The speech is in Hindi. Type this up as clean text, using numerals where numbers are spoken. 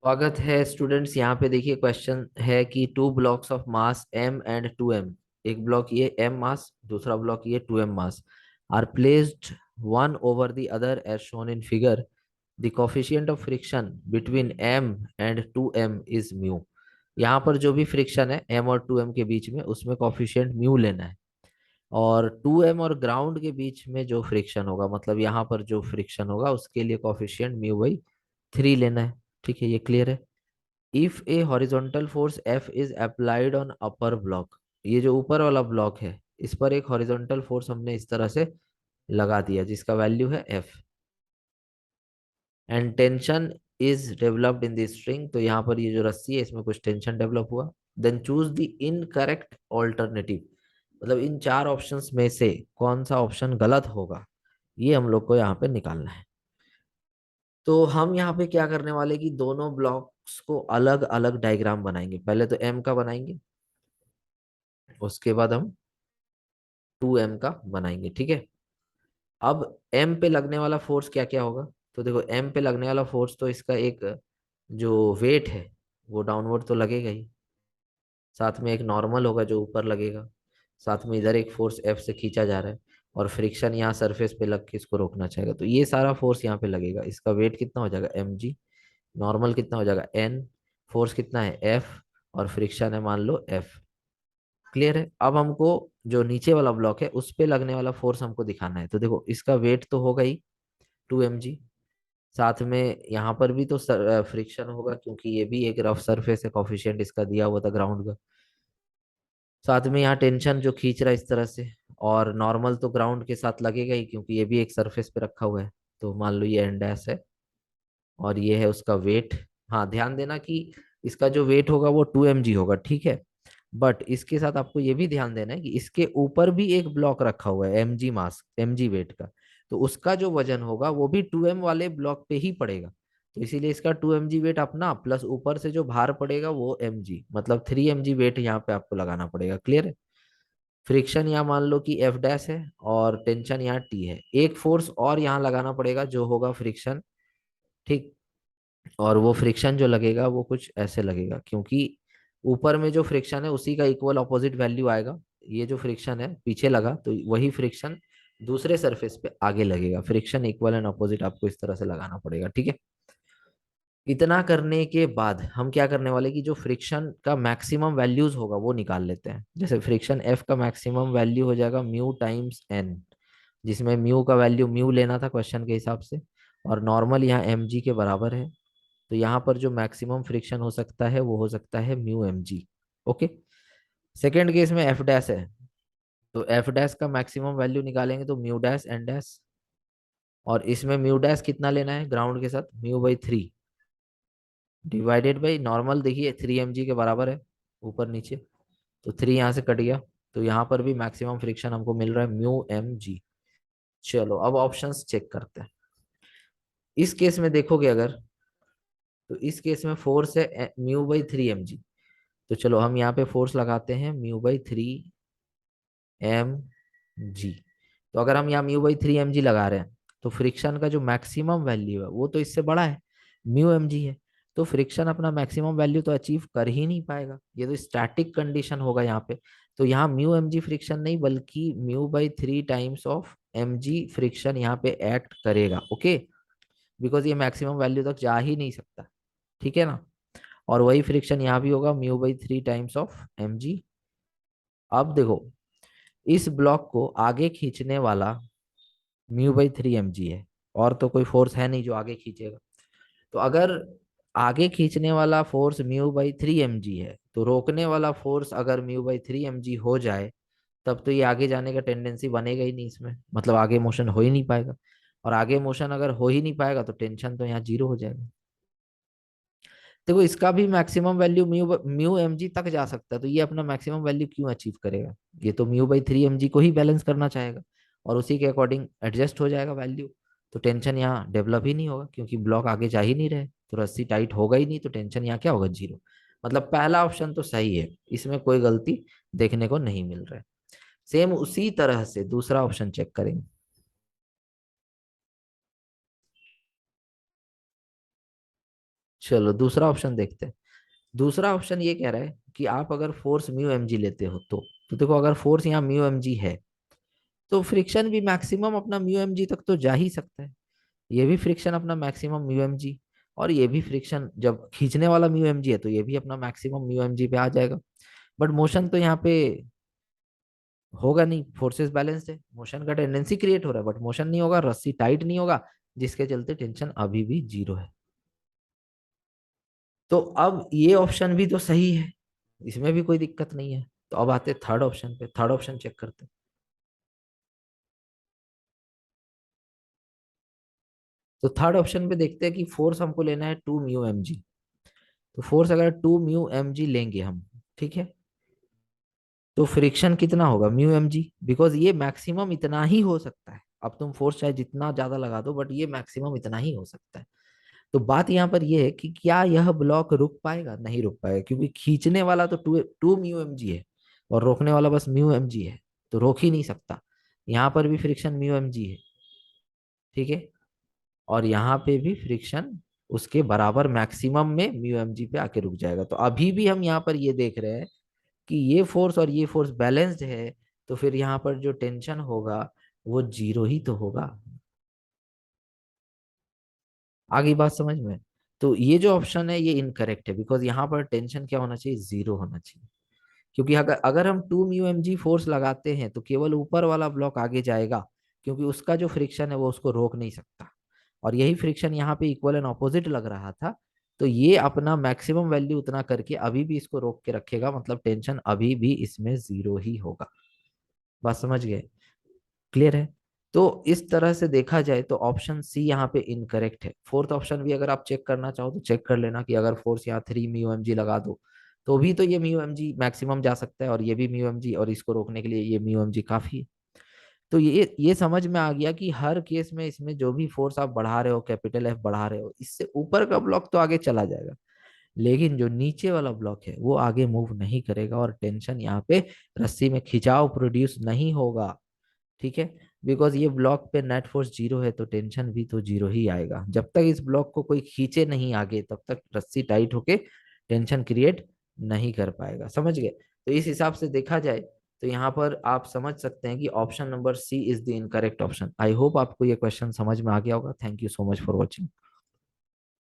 स्वागत है स्टूडेंट्स। यहाँ पे देखिए क्वेश्चन है कि two blocks of mass m and 2m। एक ब्लॉक ये m मास, दूसरा ब्लॉक ये 2m mass are placed one over the other as shown in figure. The coefficient of friction between m and 2m is mu. यहाँ पर जो भी फ्रिक्शन है m और 2m के बीच में, उसमें कोफिशिएंट म्यू लेना है। और 2m और ग्राउंड के बीच में जो फ्रिक्शन होगा, मतलब यहाँ पर जो फ्रिक्शन होगा उसके लिए कोफिशिएंट म्यू बाई 3 लेना है। ठीक है, ये क्लियर है। If A horizontal force F is applied on upper block, ये जो ऊपर वाला ब्लॉक है इस पर एक हॉरिजॉन्टल फोर्स हमने इस तरह से लगा दिया जिसका वैल्यू है F, and tension is developed in the string, तो यहाँ पर ये जो रस्सी है इसमें कुछ टेंशन डेवलप हुआ। Then choose the incorrect alternative, मतलब इन चार ऑप्शंस में से कौन सा ऑप्शन गलत होगा, ये हम लोग को यहाँ पे निकालना है। तो हम यहाँ पे क्या करने वाले कि दोनों ब्लॉक्स को अलग अलग डायग्राम बनाएंगे। पहले तो m का बनाएंगे, उसके बाद हम 2m का बनाएंगे। ठीक है। अब m पे लगने वाला फोर्स क्या क्या होगा, तो देखो m पे लगने वाला फोर्स तो इसका एक जो वेट है वो डाउनवर्ड तो लगेगा ही, साथ में एक नॉर्मल होगा जो ऊपर लगेगा, साथ में इधर एक फोर्स F से खींचा जा रहा है, और फ्रिक्शन यहाँ सरफेस पे लग के इसको रोकना चाहेगा, तो ये सारा फोर्स यहाँ पे लगेगा। इसका वेट कितना हो जाएगा mg, नॉर्मल कितना हो जाएगा n, फोर्स कितना है F, और फ्रिक्शन है मान लो F। क्लियर है। अब हमको जो नीचे वाला ब्लॉक है उस पे लगने वाला फोर्स हमको दिखाना है। तो देखो इसका वेट तो होगा ही 2 mg, साथ में यहाँ पर भी तो फ्रिक्शन होगा क्योंकि ये भी एक रफ सरफेस है, कॉफिशिएंट इसका दिया हुआ था ग्राउंड का। साथ में यहाँ टेंशन जो खींच रहा है इस तरह से, और नॉर्मल तो ग्राउंड के साथ लगेगा ही क्योंकि ये भी एक सरफेस पे रखा हुआ है। तो मान लो ये एन डैश है और ये है उसका वेट। हाँ, ध्यान देना कि इसका जो वेट होगा वो 2 mg होगा, ठीक है। बट इसके साथ आपको ये भी ध्यान देना है कि इसके ऊपर भी एक ब्लॉक रखा हुआ है mg मास, mg वेट का, तो उसका जो वजन होगा वो भी 2m वाले ब्लॉक पे ही पड़ेगा। तो इसीलिए इसका 2 mg वेट अपना प्लस ऊपर से जो भार पड़ेगा वो mg, मतलब 3 mg वेट यहाँ पे आपको लगाना पड़ेगा। क्लियर है। फ्रिक्शन यहाँ मान लो कि एफ डैश है और टेंशन यहाँ टी है, एक फोर्स और यहाँ लगाना पड़ेगा जो होगा फ्रिक्शन। ठीक। और वो फ्रिक्शन जो लगेगा वो कुछ ऐसे लगेगा क्योंकि ऊपर में जो फ्रिक्शन है उसी का इक्वल ऑपोजिट वैल्यू आएगा। ये जो फ्रिक्शन है पीछे लगा तो वही फ्रिक्शन दूसरे सरफेस पे आगे लगेगा। फ्रिक्शन इक्वल एंड ऑपोजिट आपको इस तरह से लगाना पड़ेगा। ठीक है। इतना करने के बाद हम क्या करने वाले कि जो फ्रिक्शन का मैक्सिमम वैल्यूज होगा वो निकाल लेते हैं। जैसे फ्रिक्शन एफ का मैक्सिमम वैल्यू हो जाएगा म्यू टाइम्स एन, जिसमें म्यू का वैल्यू म्यू लेना था क्वेश्चन के हिसाब से, और नॉर्मल यहाँ एम जी के बराबर है। तो यहाँ पर जो मैक्सिमम फ्रिक्शन हो सकता है वो हो सकता है mu m g. Okay. Second case में एफ डैश है, तो एफ डैश का मैक्सिमम वैल्यू निकालेंगे तो म्यू डैश एन डैश, और इसमें म्यू डैश कितना लेना है ग्राउंड के साथ, mu by 3 divided by normal, देखिए 3 mg के बराबर है ऊपर नीचे, तो 3 यहाँ से कट गया। तो यहाँ पर भी मैक्सिमम फ्रिक्शन हमको मिल रहा है म्यू एम जी। चलो अब ऑप्शंस चेक करते हैं। इस केस में देखोगे अगर, तो इस केस में फोर्स है म्यू बाई 3 mg। तो चलो हम यहाँ पे फोर्स लगाते हैं म्यू बाई 3 mg। तो अगर हम यहाँ म्यू बाई 3 mg लगा रहे हैं तो फ्रिक्शन का जो मैक्सिमम वैल्यू है वो तो इससे बड़ा है, म्यू एम जी है। तो फ्रिक्शन अपना मैक्सिमम वैल्यू तो अचीव कर ही नहीं पाएगा, ये तो स्टैटिक कंडीशन होगा यहाँ पे। तो यहाँ म्यू एम जी फ्रिक्शन नहीं बल्कि mu by 3 times of m g friction यहाँ पे एक्ट करेगा। ओके, बिकॉज ये मैक्सिमम वैल्यू तक जा ही नहीं सकता। ठीक है ना। और वही फ्रिक्शन यहाँ भी होगा mu by 3 times of m g. अब देखो इस ब्लॉक को आगे खींचने वाला म्यू बाई 3 mg है, और तो कोई फोर्स है नहीं जो आगे खींचेगा। तो अगर आगे खींचने वाला फोर्स म्यू बाई 3 mg है तो रोकने वाला फोर्स अगर म्यू बाई 3 mg हो जाए तब तो ये आगे जाने का टेंडेंसी बनेगा ही नहीं इसमें, मतलब आगे मोशन हो ही नहीं पाएगा। और आगे मोशन अगर हो ही नहीं पाएगा तो टेंशन तो यहाँ जीरो हो जाएगा। देखो इसका भी maximum value mu mu m g तक जा सकता है, तो ये अपना मैक्सिमम वैल्यू क्यों अचीव करेगा, ये तो म्यू बाई 3 mg को ही बैलेंस करना चाहेगा और उसी के अकॉर्डिंग एडजस्ट हो जाएगा वैल्यू। तो टेंशन यहाँ डेवलप ही नहीं होगा क्योंकि ब्लॉक आगे जा ही नहीं रहे, तो रस्सी टाइट होगा ही नहीं, तो टेंशन यहाँ क्या होगा, जीरो। मतलब पहला ऑप्शन तो सही है, इसमें कोई गलती देखने को नहीं मिल रहा है। सेम उसी तरह से दूसरा ऑप्शन चेक करेंगे। चलो दूसरा ऑप्शन देखते हैं। दूसरा ऑप्शन ये कह रहा है कि आप अगर फोर्स म्यू एम जी लेते हो तो देखो अगर फोर्स यहाँ म्यू एम जी है तो फ्रिक्शन भी मैक्सिमम अपना म्यू एम जी तक तो जा ही सकता है। ये भी फ्रिक्शन अपना मैक्सिमम म्यू एम जी, और ये भी फ्रिक्शन जब खींचने वाला म्यू एम जी है तो ये भी अपना मैक्सिमम म्यू एम जी पे आ जाएगा। बट मोशन तो यहाँ पे होगा नहीं, फोर्सेस बैलेंस्ड है, मोशन का टेंडेंसी क्रिएट हो रहा है बट मोशन नहीं होगा, रस्सी टाइट नहीं होगा, जिसके चलते टेंशन अभी भी जीरो है। तो अब ये ऑप्शन भी तो सही है, इसमें भी कोई दिक्कत नहीं है। तो अब आते थर्ड ऑप्शन पे, थर्ड ऑप्शन चेक करते हैं। तो थर्ड ऑप्शन पे देखते हैं कि फोर्स हमको लेना है 2 म्यू एम जी। तो फोर्स अगर 2 म्यू एम जी लेंगे हम, ठीक है, तो फ्रिक्शन कितना होगा म्यू एम जी, बिकॉज ये मैक्सिमम इतना ही हो सकता है। अब तुम फोर्स चाहे जितना ज्यादा लगा दो बट ये मैक्सिमम इतना ही हो सकता है। तो बात यहाँ पर ये है कि क्या यह ब्लॉक रुक पाएगा, नहीं रुक पाएगा, क्योंकि खींचने वाला तो 2 म्यू एम जी है और रोकने वाला बस म्यू एम जी है, तो रोक ही नहीं सकता। यहाँ पर भी फ्रिक्शन म्यू एम जी है, ठीक है, और यहाँ पे भी फ्रिक्शन उसके बराबर मैक्सिमम में म्यू एम जी पे आके रुक जाएगा। तो अभी भी हम यहाँ पर ये देख रहे हैं कि ये फोर्स और ये फोर्स बैलेंस्ड है, तो फिर यहाँ पर जो टेंशन होगा वो जीरो ही तो होगा। आगे बात समझ में? तो ये जो ऑप्शन है ये इनकरेक्ट है, बिकॉज यहाँ पर टेंशन क्या होना चाहिए, जीरो होना चाहिए। क्योंकि अगर अगर हम 2 म्यू एम जी फोर्स लगाते हैं तो केवल ऊपर वाला ब्लॉक आगे जाएगा, क्योंकि उसका जो फ्रिक्शन है वो उसको रोक नहीं सकता। और यही फ्रिक्शन यहाँ पे इक्वल एंड ऑपोजिट लग रहा था, तो ये अपना मैक्सिमम वैल्यू उतना करके अभी भी इसको रोक के रखेगा, मतलब टेंशन अभी भी इसमें जीरो ही होगा। बात समझ गए? क्लियर है? तो इस तरह से देखा जाए तो ऑप्शन सी यहाँ पे इनकरेक्ट है। फोर्थ ऑप्शन भी अगर आप चेक करना चाहो तो चेक कर लेना कि अगर फोर्स यहाँ 3 म्यू एम जी लगा दो तो भी तो ये म्यू एम जी मैक्सिमम जा सकता है, और ये भी म्यू एम जी, और इसको रोकने के लिए ये म्यू एम जी काफी है। तो ये समझ में आ गया कि हर केस में इसमें जो भी फोर्स आप बढ़ा रहे हो, कैपिटल एफ बढ़ा रहे हो, इससे ऊपर का ब्लॉक तो आगे चला जाएगा, लेकिन जो नीचे वाला ब्लॉक है वो आगे मूव नहीं करेगा, और टेंशन यहाँ पे रस्सी में खिंचाव प्रोड्यूस नहीं होगा। ठीक है, बिकॉज ये ब्लॉक पे नेट फोर्स जीरो है तो टेंशन भी तो जीरो ही आएगा। जब तक इस ब्लॉक को कोई खींचे नहीं आगे तब तक रस्सी टाइट होके टेंशन क्रिएट नहीं कर पाएगा। समझ गए? तो इस हिसाब से देखा जाए तो यहाँ पर आप समझ सकते हैं कि option number c is the incorrect option. I hope आपको ये क्वेश्चन समझ में आ गया होगा। Thank you so much for watching.